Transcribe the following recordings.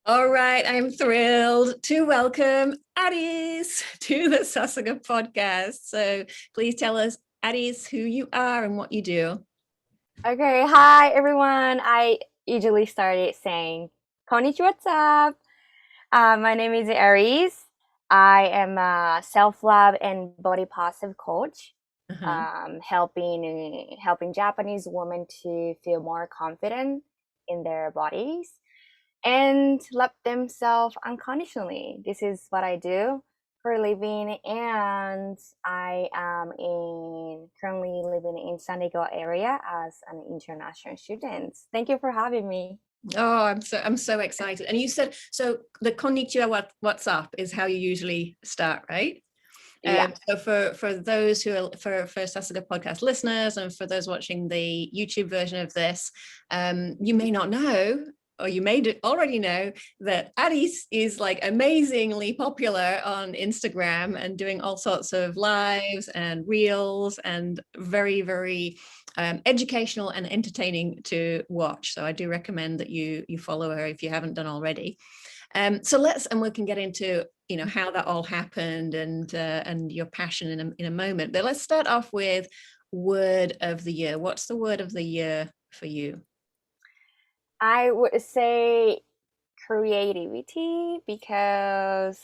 All right, I'm thrilled to welcome Addis to the Sasanga podcast. So please tell us, Addis, who you are and what you do. Okay, hi everyone. I usually started saying konnichiwa, what's up? My name is Aries. I am a self-love and body positive coach, helping Japanese women to feel more confident in their bodies and love themselves unconditionally. This is what I do for a living, and I am currently living in San Diego area as an international student. Thank you for having me. Oh, I'm so excited. And you said so. The konnichiwa, what's up, is how you usually start, right? Yeah. So for those who are for Sasanga podcast listeners, and for those watching the YouTube version of this, you may not know, or you may already know, that Addis is like amazingly popular on Instagram and doing all sorts of lives and reels and very, very educational and entertaining to watch. So I do recommend that you follow her if you haven't done already. So we can get into how that all happened and your passion in a moment. But let's start off with word of the year. What's the word of the year for you? I would say creativity, because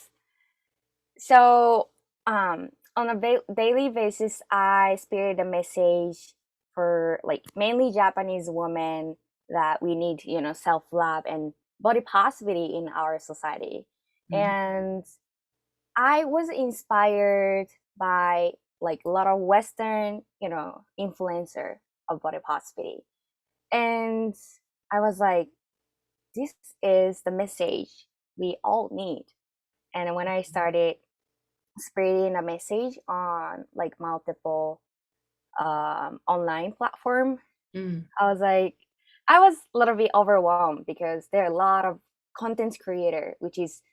on a daily basis I spirit a message for like mainly Japanese women that we need self-love and body positivity in our society. And I was inspired by like a lot of Western influencer of body positivity, and I was like, this is the message we all need. And when I started spreading a message on like multiple online platform, I was a little bit overwhelmed, because there are a lot of content creator which is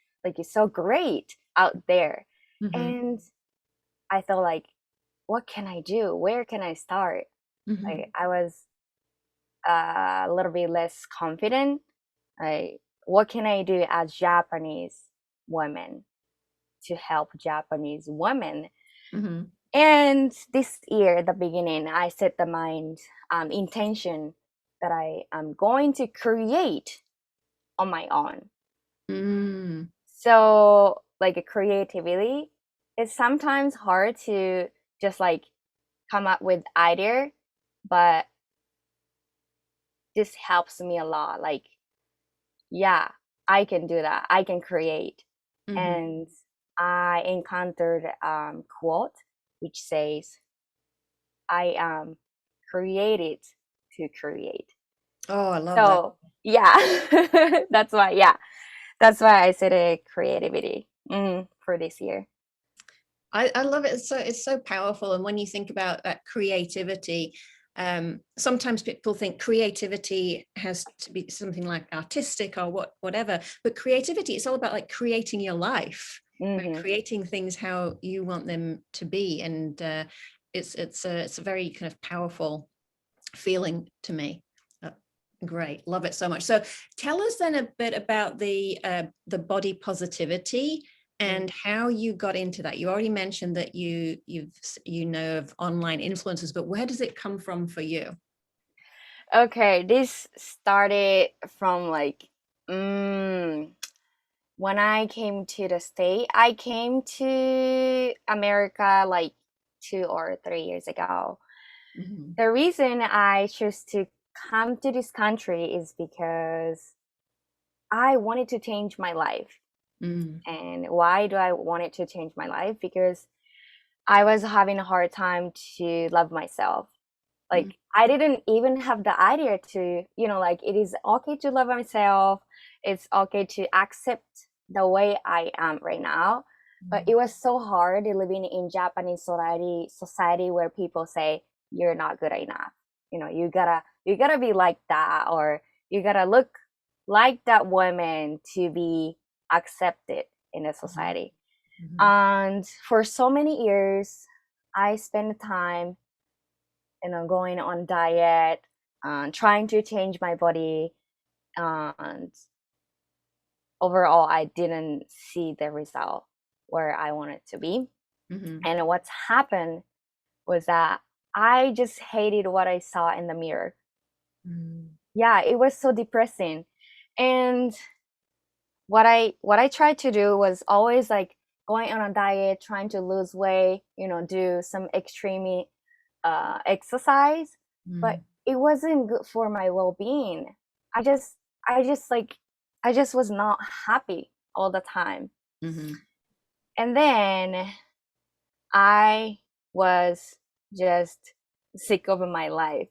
so great out there. And I thought like, what can I do? Where can I start? Like, I was a little bit less confident. Like, what can I do as Japanese woman to help Japanese women? And this year at the beginning, I set the mind intention that I am going to create on my own. So like a creativity, it's sometimes hard to just like come up with idea, but this helps me a lot. Like, yeah, I can do that. I can create. And I encountered a quote which says, I am created to create. Oh, I love that. Yeah, that's why I said creativity for this year. I love it. It's so powerful. And when you think about that creativity, sometimes people think creativity has to be something like artistic or whatever, but creativity, it's all about like creating your life, creating things how you want them to be. And it's a very kind of powerful feeling to me. Great, love it so much. So tell us then a bit about the body positivity and how you got into that. You already mentioned that you know of online influencers, but where does it come from for you? Okay, this started from like when I came to the state. I came to America like 2 or 3 years ago. The reason I chose to come to this country is because I wanted to change my life. And why do I want it to change my life? Because I was having a hard time to love myself. Like, I didn't even have the idea to, like, it is okay to love myself. It's okay to accept the way I am right now. But it was so hard living in Japanese society where people say you're not good enough. You gotta be like that, or you gotta look like that woman to be accepted in the society. And for so many years, I spent time, going on diet, trying to change my body. and overall I didn't see the result where I wanted to be. And what's happened was that I just hated what I saw in the mirror. Yeah, it was so depressing. And what I tried to do was always like going on a diet, trying to lose weight, do some extreme exercise, but it wasn't good for my well-being. I just was not happy all the time. And then I was just sick of my life.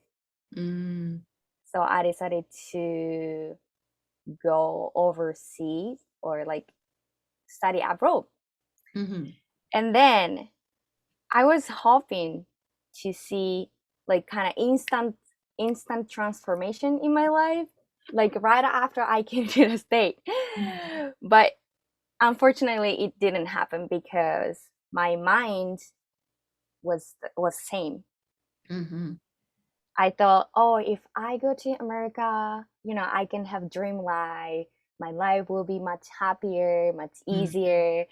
So I decided to go overseas or like study abroad. And then I was hoping to see like kind of instant transformation in my life, like right after I came to the state. But unfortunately it didn't happen because my mind was same. I thought, oh, if I go to America, I can have dream life. My life will be much happier, much easier.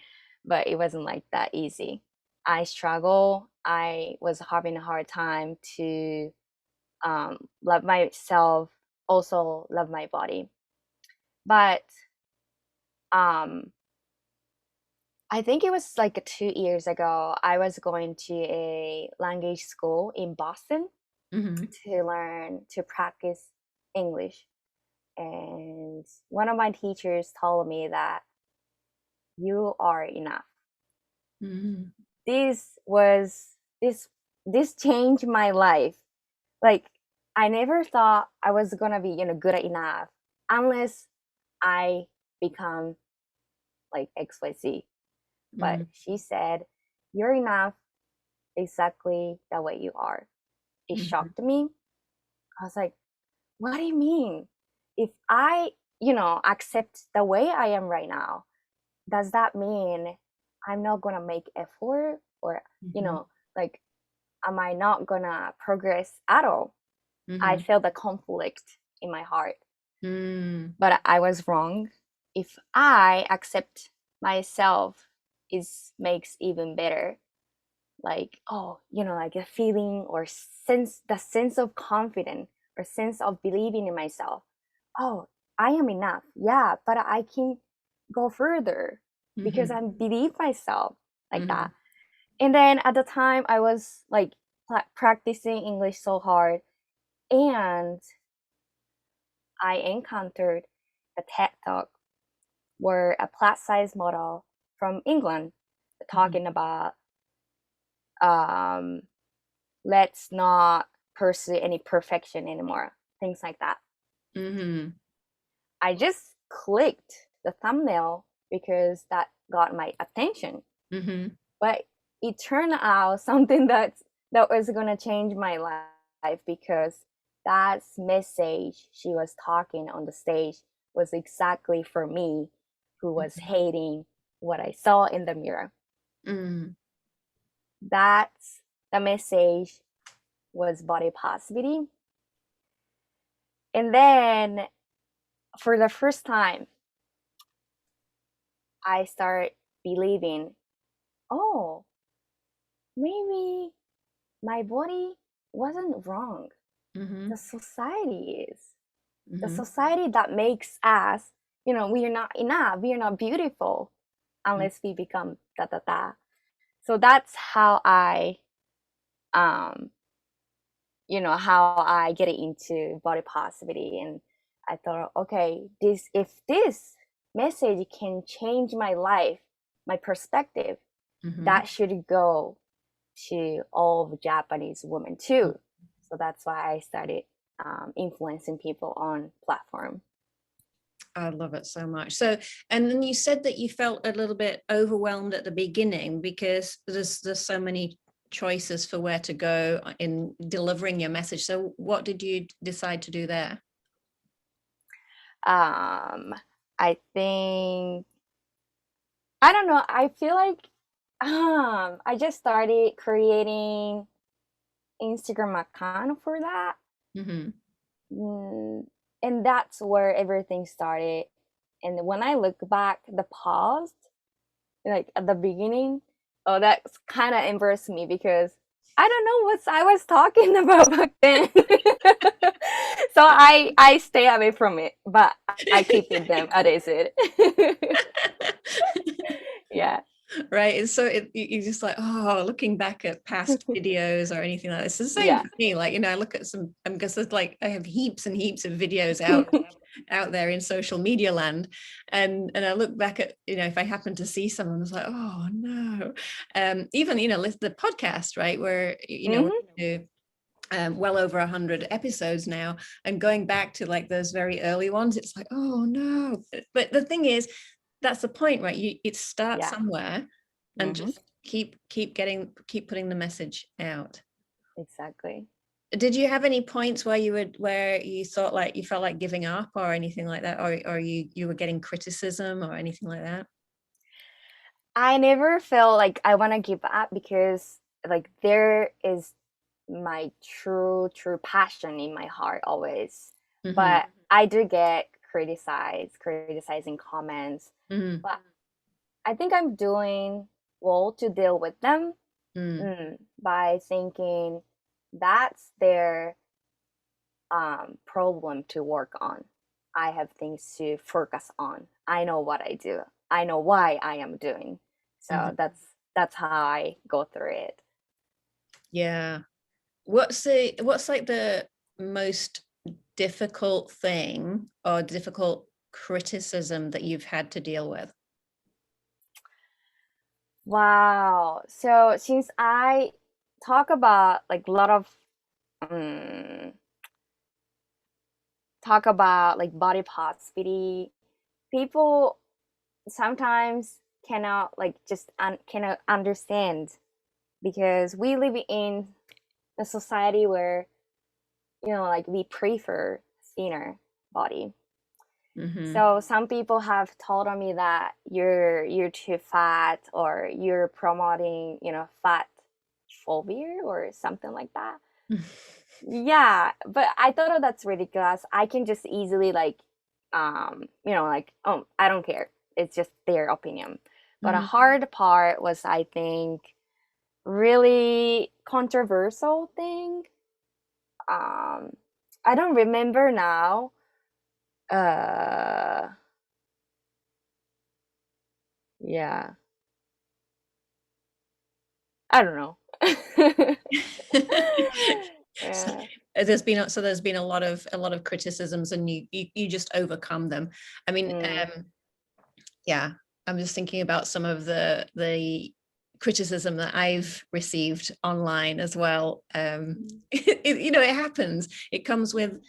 But it wasn't like that easy. I struggle. I was having a hard time to love myself, also love my body. But I think it was like 2 years ago, I was going to a language school in Boston to practice English. And one of my teachers told me that you are enough. This changed my life. Like I never thought I was gonna be good enough unless I become like XYZ. But she said, you're enough exactly the way you are. It shocked me. I was like, what do you mean? If I, accept the way I am right now, does that mean I'm not going to make effort or, like, am I not going to progress at all? I felt the conflict in my heart. But I was wrong. If I accept myself, it makes even better. Like, like a feeling or the sense of confidence or sense of believing in myself. Oh, I am enough. Yeah, but I can go further because I believe myself like that. And then at the time I was like practicing English so hard, and I encountered a TED Talk where a plus size model from England talking about let's not pursue any perfection anymore, things like that. I just clicked the thumbnail because that got my attention. But it turned out something that was going to change my life, because that message she was talking on the stage was exactly for me, who was hating what I saw in the mirror. That's the message was body positivity. And then for the first time, I start believing, oh, maybe my body wasn't wrong. The society is. The society that makes us, we are not enough, we are not beautiful unless we become da da da. So that's how I how I get into body positivity. And I thought, okay, if this message can change my life, my perspective, that should go to all Japanese women too. So that's why I started influencing people on platform. I love it so much. So, and then you said that you felt a little bit overwhelmed at the beginning because there's so many choices for where to go in delivering your message. So what did you decide to do there? I think, I don't know, I feel like I just started creating Instagram account for that. And that's where everything started. And when I look back, the past, like at the beginning, oh, that kind of embarrassed me because I don't know what I was talking about back then. So I stay away from it, but I keep with them as I said. Yeah. Right. And so you're just like, oh, looking back at past videos or anything like this. It's the same for me. Like, I look at some, because it's like I have heaps and heaps of videos out there in social media land. And I look back at, if I happen to see someone, I was like, oh no. Even, the podcast, right, where, we do well over 100 episodes now, and going back to like those very early ones, it's like, oh no. But the thing is, that's the point, right? It starts somewhere, and just keep putting the message out. Exactly. Did you have any points where you thought like you felt like giving up or anything like that, or you were getting criticism or anything like that? I never felt like I want to give up, because like there is my true passion in my heart always. But I do get criticizing comments, but I think I'm doing well to deal with them by thinking that's their problem to work on. I have things to focus on. I know what I do. I know why I am doing. So that's how I go through it. Yeah. What's like the most difficult thing or difficult criticism that you've had to deal with? Wow. So since I talk about like a lot of talk about like body positivity, people sometimes cannot like just cannot understand, because we live in a society where like we prefer thinner body. So some people have told me that you're too fat, or you're promoting fat phobia or something like that. Yeah, but I thought that's ridiculous. I can just easily like like, oh, I don't care, it's just their opinion. But a hard part was, I think, really controversial thing. I don't remember now. Yeah, I don't know. Yeah. There's been a lot of criticisms, and you just overcome them. I mean, yeah, I'm just thinking about some of the criticism that I've received online as well. It happens. It comes with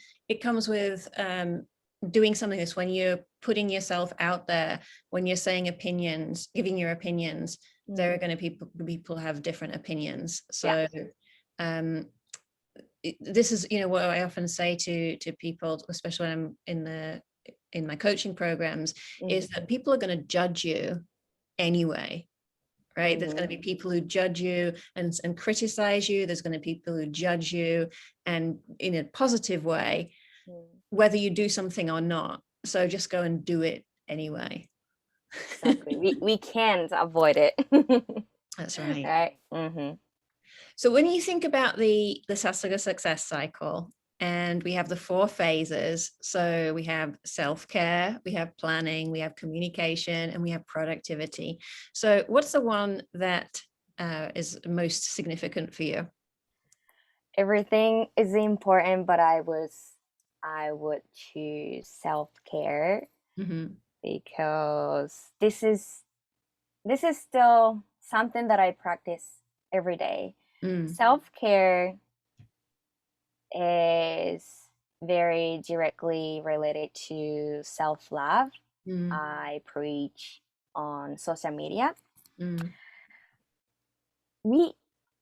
doing something this, when you're putting yourself out there, when you're saying opinions, giving your opinions, there are going to people have different opinions. So this is what I often say to people, especially when I'm in my coaching programs, is that people are going to judge you anyway, right? There's going to be people who judge you and criticize you. There's going to be people who judge you, and in a positive way, whether you do something or not. So just go and do it anyway. Exactly. we can't avoid it. That's right. Right. So when you think about the Sasuga success cycle, and we have the 4 phases. So we have self-care, we have planning, we have communication, and we have productivity. So what's the one that is most significant for you? Everything is important, but I would choose self-care, because this is still something that I practice every day. Self-care is very directly related to self-love. I preach on social media.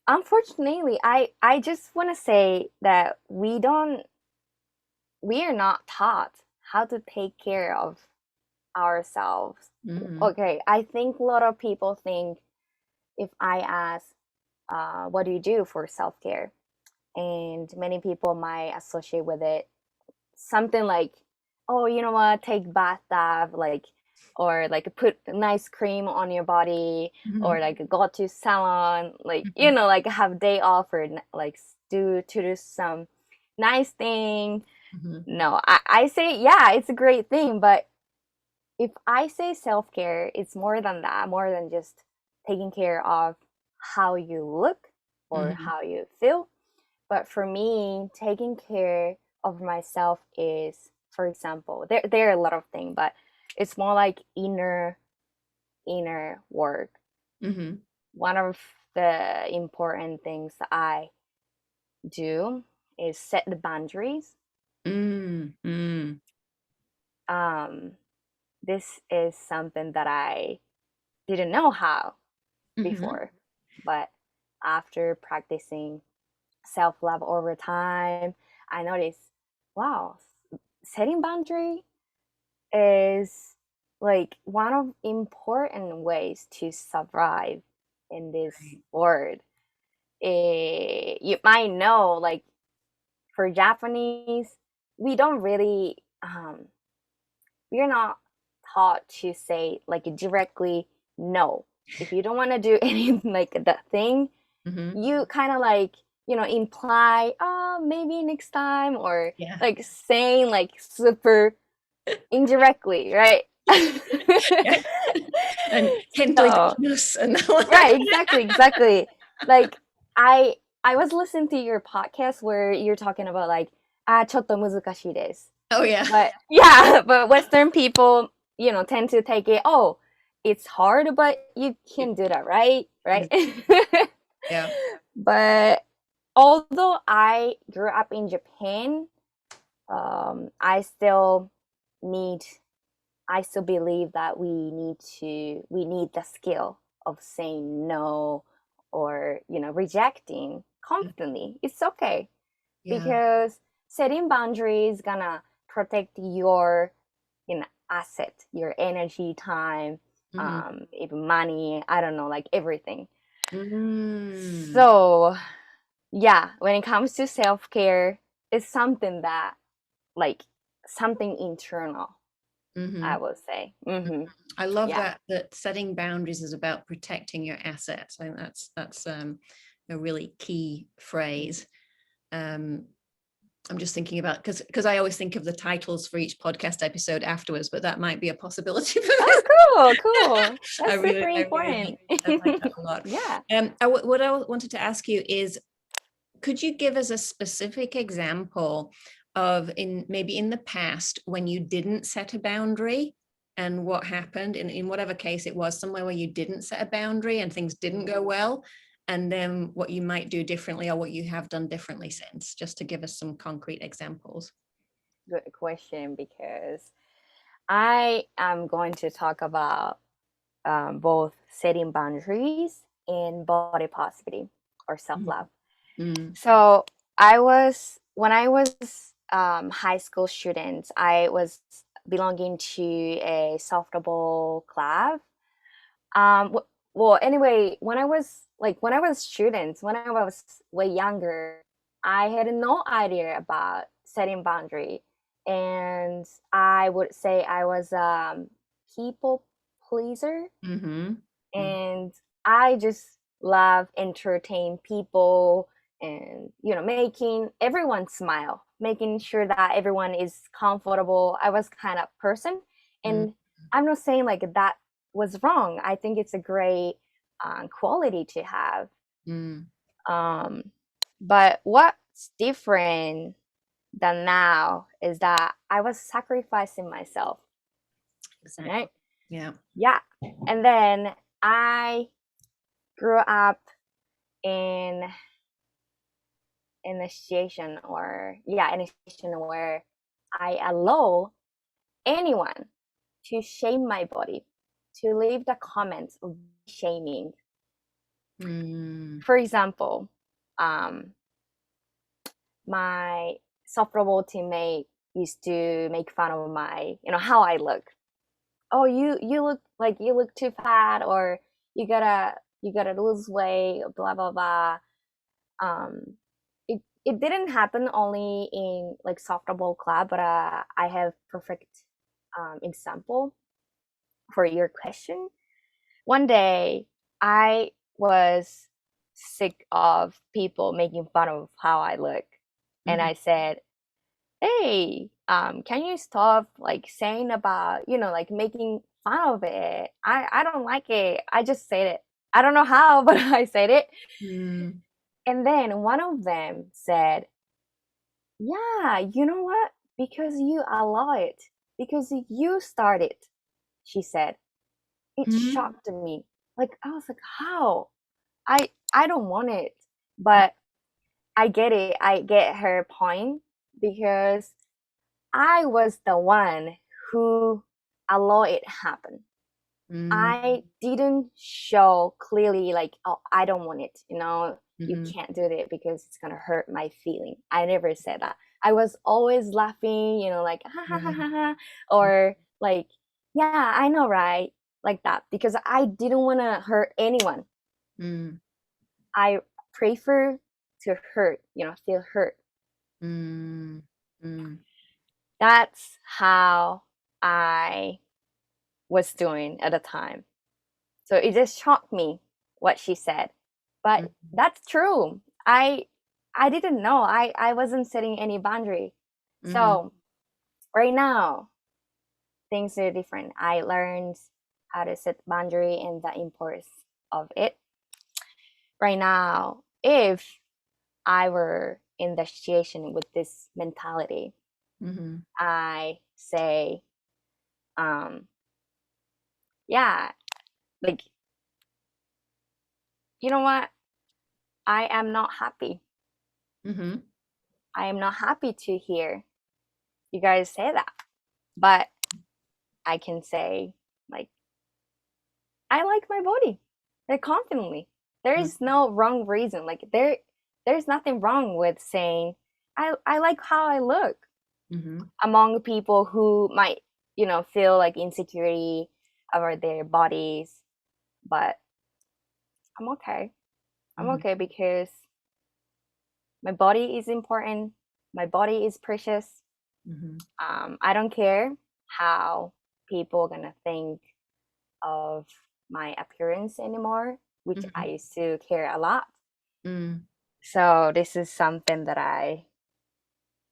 Unfortunately, I just want to say that we are not taught how to take care of ourselves. Okay, I think a lot of people think, if I ask, what do you do for self-care? And many people might associate with it something like oh, you know what, take bath, like, or like put nice cream on your body, or like go to salon, like, you know, like have day off, or like do some nice thing. No, I say, yeah, it's a great thing, but if I say self-care, it's more than that, more than just taking care of how you look or how you feel. But for me, taking care of myself is, for example, there are a lot of things, but it's more like inner work. One of the important things that I do is set the boundaries. This is something that I didn't know how before, but after practicing self-love over time, I noticed, wow, setting boundary is like one of important ways to survive in this world. You might know, like, for Japanese, we don't really we're not taught to say like directly no. If you don't want to do anything like that thing, you kind of like, you know, imply, oh, maybe next time, or like saying like super indirectly, right? And right, exactly. Like I was listening to your podcast where you're talking about like, ちょっと難しいです. Oh yeah. But Western people, you know, tend to take it, oh, it's hard, but you can do that, right? Yeah. But although I grew up in Japan, I still believe that we need the skill of saying no, or, you know, rejecting confidently. It's okay, because setting boundaries gonna protect your, you know, asset, your energy, time, even money, I don't know, like everything. So yeah, when it comes to self-care, it's something that, like, something internal, I would say. I love that setting boundaries is about protecting your assets. I think that's a really key phrase. I'm just thinking about, because I always think of the titles for each podcast episode afterwards, but that might be a possibility for this. Oh, cool. That's super important. I like that a lot. What I wanted to ask you is, could you give us a specific example of maybe in the past when you didn't set a boundary, and what happened in whatever case it was, somewhere where you didn't set a boundary and things didn't go well, and then what you might do differently or what you have done differently since, just to give us some concrete examples. Good question, because I am going to talk about both setting boundaries and body positivity or self-love. So when I was high school student, I was belonging to a softball club. Well, anyway, when I was student, when I was way younger, I had no idea about setting boundary, and I would say I was a people pleaser, and I just love entertain people, and, you know, making everyone smile, making sure that everyone is comfortable. I was kind of person, and I'm not saying like that was wrong. I think it's a great quality to have. But what's different than now is that I was sacrificing myself. Exactly. Right? Yeah. And then I grew up in a situation where I allow anyone to shame my body, to leave the comments of shaming. For example, my softball teammate used to make fun of my, you know, how I look. Oh, you look too fat, or you gotta lose weight, blah blah blah. it didn't happen only in like softball club, but I have perfect example for your question. One day I was sick of people making fun of how I look, and I said, hey, can you stop like saying about, like making fun of it? I don't like it. I just said it. I don't know how, but I said it. And then one of them said, yeah, you know what? Because you allow it. Because you started, she said. It shocked me. Like, I was like, how? I don't want it. But I get it. I get her point, because I was the one who allowed it happen. I didn't show clearly like, oh, I don't want it. You can't do it because it's gonna hurt my feeling. I never said that. I was always laughing, like ha ha ha ha ha, or like, yeah, I know, right? Like that, because I didn't want to hurt anyone. I prefer to hurt, feel hurt. That's how I was doing at the time. So it just shocked me what she said. But that's true. I didn't know. I wasn't setting any boundary. So right now, things are different. I learned how to set boundary and the importance of it. Right now, if I were in the situation with this mentality, I say, yeah, like, you know what? I am not happy. I am not happy to hear you guys say that. But I can say, like, I like my body. Like, confidently. There is no wrong reason. Like, there's nothing wrong with saying, I like how I look. Among people who might, feel like insecurity over their bodies. But I'm okay. I'm okay because my body is important. My body is precious. I don't care how people are gonna think of my appearance anymore, which I used to care a lot. So this is something that I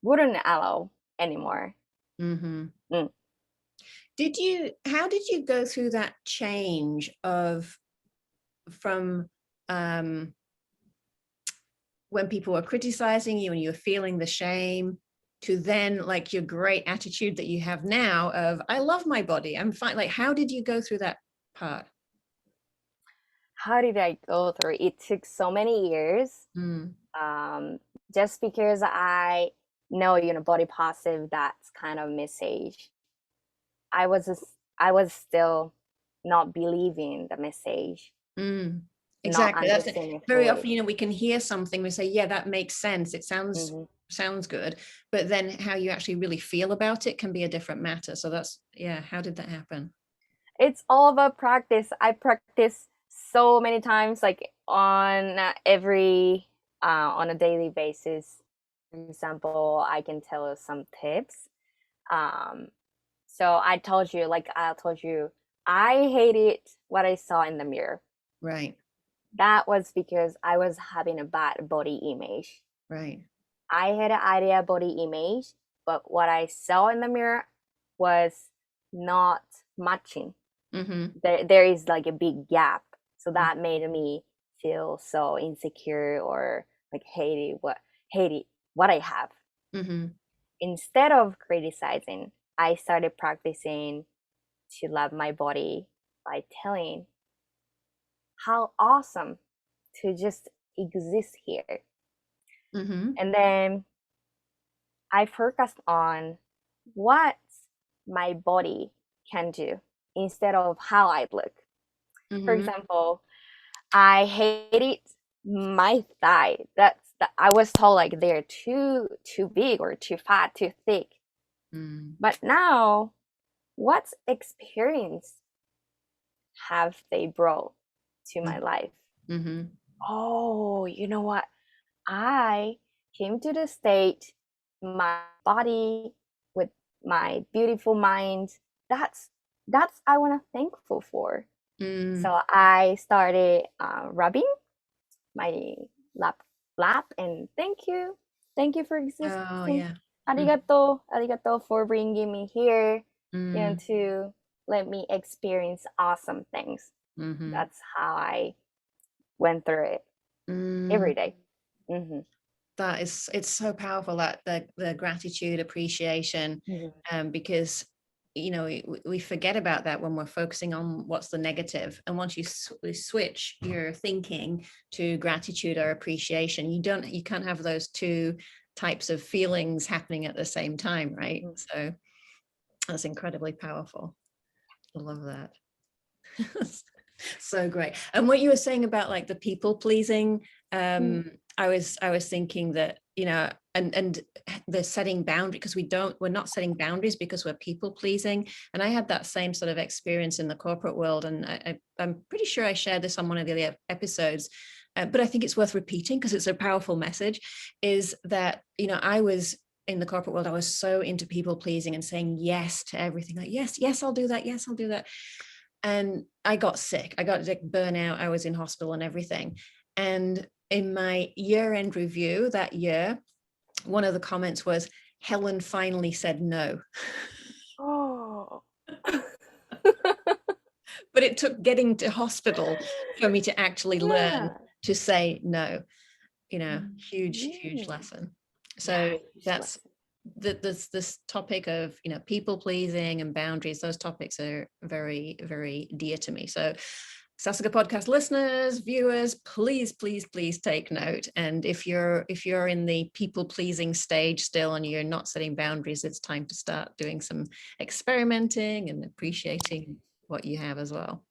wouldn't allow anymore. How did you go through that change from when people were criticizing you and you were feeling the shame, to then like your great attitude that you have now of, I love my body, I'm fine? Like, how did you go through that part? How did I go through? It took so many years. Just because I know, body positive, that's kind of message. I was still not believing the message. Exactly. That's it. Very often, we can hear something, we say, yeah, that makes sense. It sounds good. But then how you actually really feel about it can be a different matter. So that's, how did that happen? It's all about practice. I practice so many times, like on on a daily basis. For example, I can tell you some tips. So I told you, I hated what I saw in the mirror. Right. That was because I was having a bad body image. Right. I had an ideal body image, but what I saw in the mirror was not matching. There is like a big gap. So that made me feel so insecure, or like hated what I have. Instead of criticizing, I started practicing to love my body by telling how awesome to just exist here. And then I focused on what my body can do instead of how I look. For example, I hated my thigh. I was told like they're too big or too fat, too thick. But now, what experience have they brought to my life? Oh, you know what? I came to the state, my body with my beautiful mind, that's I want to thankful for. So I started rubbing my lap and thank you for existing. Oh yeah. Arigato for bringing me here, to let me experience awesome things. That's how I went through it every day. It's so powerful, that the gratitude, appreciation, because we forget about that when we're focusing on what's the negative. And once you switch your thinking to gratitude or appreciation, you can't have those two types of feelings happening at the same time, right? So that's incredibly powerful. I love that. So great. And what you were saying about like the people pleasing, I was thinking that, and the setting boundary, because we're not setting boundaries because we're people pleasing. And I had that same sort of experience in the corporate world. And I'm pretty sure I shared this on one of the other episodes, but I think it's worth repeating because it's a powerful message, is that, I was in the corporate world, I was so into people pleasing and saying yes to everything. Like, yes, I'll do that. Yes, I'll do that. And I got sick. I got like burnout. I was in hospital and everything. And in my year-end review that year, one of the comments was, Helen finally said no. Oh. But it took getting to hospital for me to actually learn to say no. Huge lesson. So that's this topic of people pleasing and boundaries. Those topics are very, very dear to me. So Sasuga podcast listeners, viewers, please take note. And if you're in the people pleasing stage still and you're not setting boundaries, it's time to start doing some experimenting and appreciating what you have as well.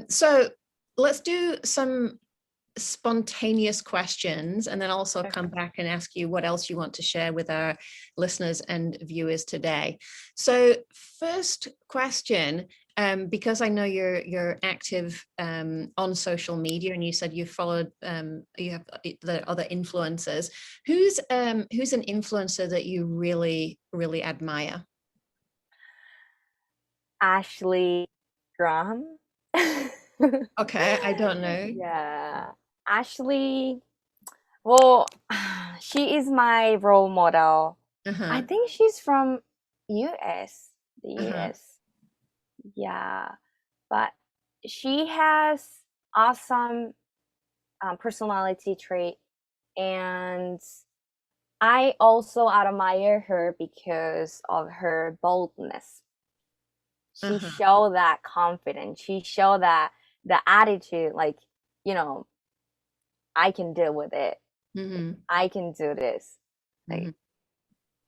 So let's do some spontaneous questions, and then also come back and ask you what else you want to share with our listeners and viewers today. So first question, because I know you're active on social media, and you said you followed, you have the other influencers. Who's an influencer that you really, really admire? Ashley Graham. Okay, I don't know. Yeah, Ashley. Well, she is my role model. I think she's from US, the US. Yeah, but she has awesome personality trait, and I also admire her because of her boldness. She showed that confidence. She showed that the attitude, like, I can deal with it. I can do this. Like,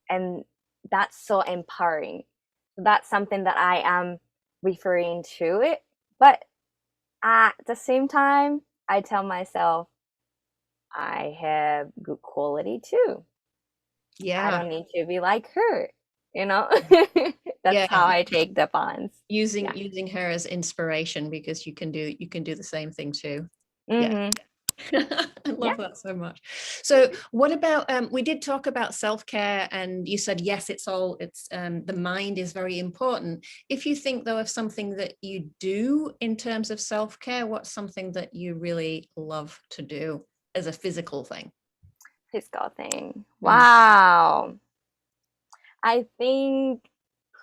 and that's so empowering. That's something that I am referring to it. But at the same time, I tell myself I have good quality too. I don't need to be like her. That's how I take the balance. Using her as inspiration, because you can do the same thing too. I love that so much. So what about we did talk about self-care, and you said yes, it's the mind is very important. If you think though of something that you do in terms of self-care, what's something that you really love to do as a physical thing? Wow. I think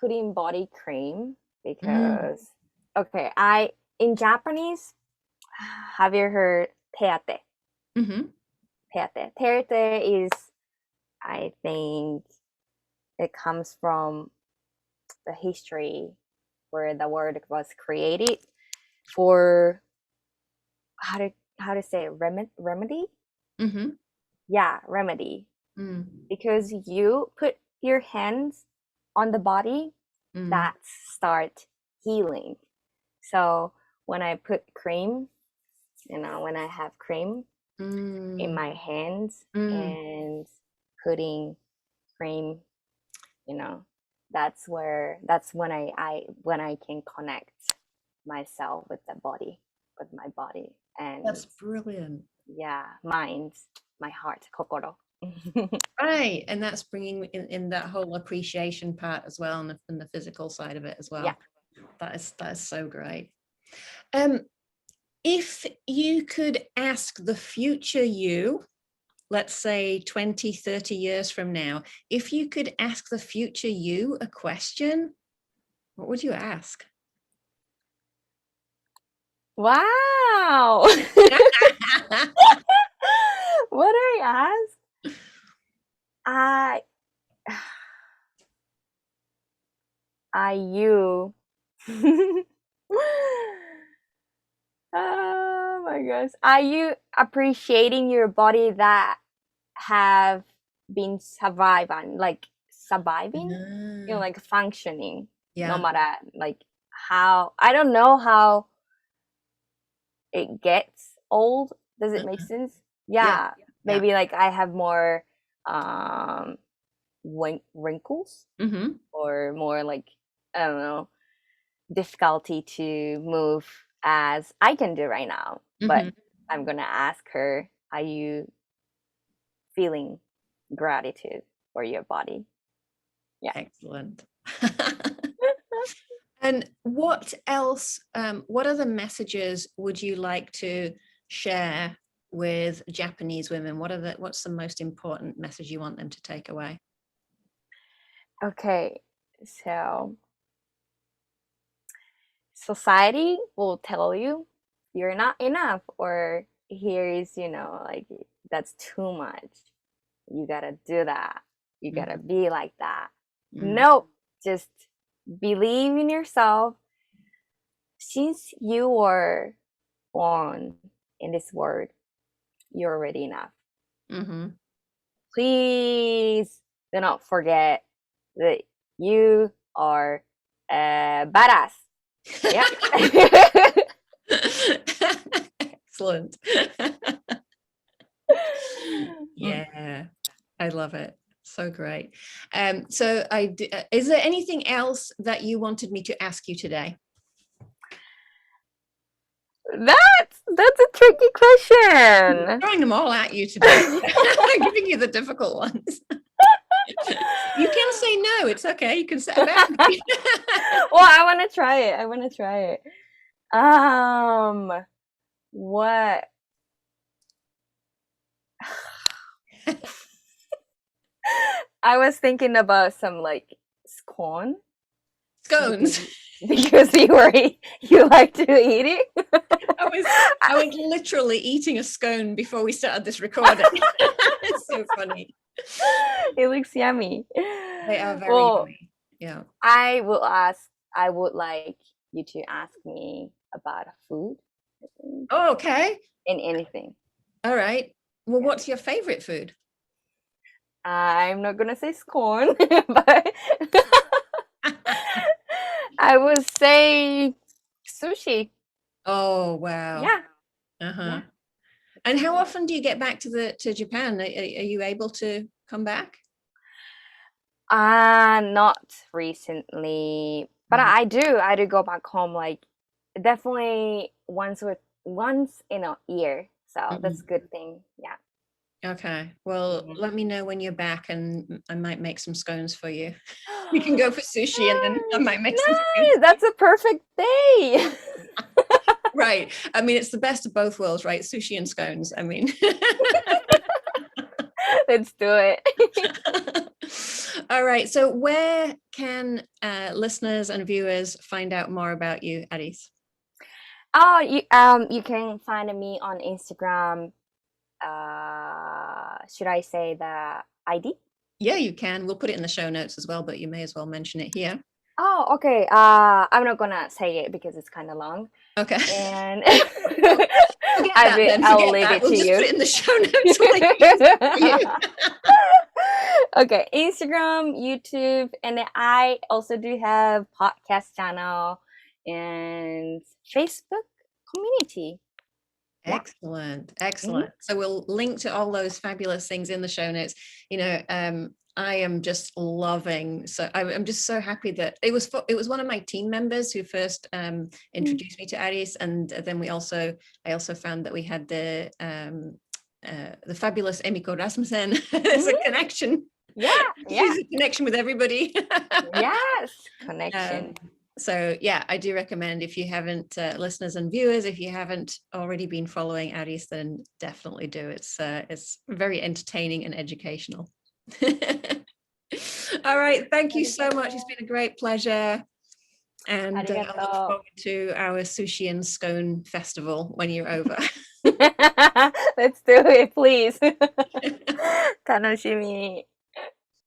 putting body cream, because in Japanese, have you heard teate? Teate is, I think it comes from the history where the word was created for how to say remedy. Yeah, remedy. Because you put your hands on the body, that start healing. So when I put cream, when I have cream in my hands and putting cream, that's when I can connect myself with my body. And that's brilliant. mind, my heart, kokoro. Right, and that's bringing in that whole appreciation part as well, and the physical side of it as well. That is so great. If you could ask the future you, let's say 20, 30 years from now, if you could ask the future you a question, what would you ask? Wow. What I ask? You. Oh my gosh. Are you appreciating your body that have been surviving? You know, like functioning, no matter like how, I don't know how it gets old. Does it make sense? Maybe like I have more wrinkles or more like, I don't know, difficulty to move as I can do right now. But I'm gonna ask her, are you feeling gratitude for your body? Excellent. And what else, what other messages would you like to share with Japanese women? What's the most important message you want them to take away? Okay, so society will tell you you're not enough, or here's, you know, like that's too much. You gotta do that. You gotta be like that. Nope, just believe in yourself. Since you were born in this world, you're already enough. Please do not forget that you are badass. Yeah. Excellent. Yeah, I love it. So great. So is there anything else that you wanted me to ask you today? That's a tricky question. I'm throwing them all at you today. I'm giving you the difficult ones. You can say no. It's okay. You can say back. Well, I want to try it. What? I was thinking about some like scones. Because you like to eat it. I was literally eating a scone before we started this recording. It's so funny. It looks yummy. They are very yummy. Yeah. I would like you to ask me about food. Oh, okay. And anything. All right. Well, what's your favorite food? I'm not gonna say scone, but I would say sushi. Oh, wow. Yeah. Yeah. And how often do you get back to Japan? Are you able to come back? Not recently, but I do go back home like definitely once in a year. So that's a good thing. Yeah. Okay. Well, let me know when you're back, and I might make some scones for you. We can go for sushi, and then I might make some scones. That's a perfect day. Right. I mean, it's the best of both worlds, right? Sushi and scones. I mean, let's do it. All right. So where can listeners and viewers find out more about you, Aris? Oh, you can find me on Instagram. Should I say the ID? Yeah, you can. We'll put it in the show notes as well, but you may as well mention it here. Oh, okay. I'm not gonna say it because it's kind of long. Okay. And I'll leave it we'll to just you. Put it in the show notes. Okay, Instagram, YouTube, and then I also do have podcast channel and Facebook community. Excellent. So we'll link to all those fabulous things in the show notes. I am just loving. So I'm just so happy that it was one of my team members who first introduced me to Aris, and then I also found that we had the fabulous Emiko Rasmussen as a connection. She's a connection with everybody. Yes, connection. So yeah, I do recommend, if you haven't, listeners and viewers, if you haven't already been following Aris, then definitely do. It's very entertaining and educational. All right, thank you so much. It's been a great pleasure, and I look forward to our sushi and scone festival when you're over. Let's do it, please. 楽しみ。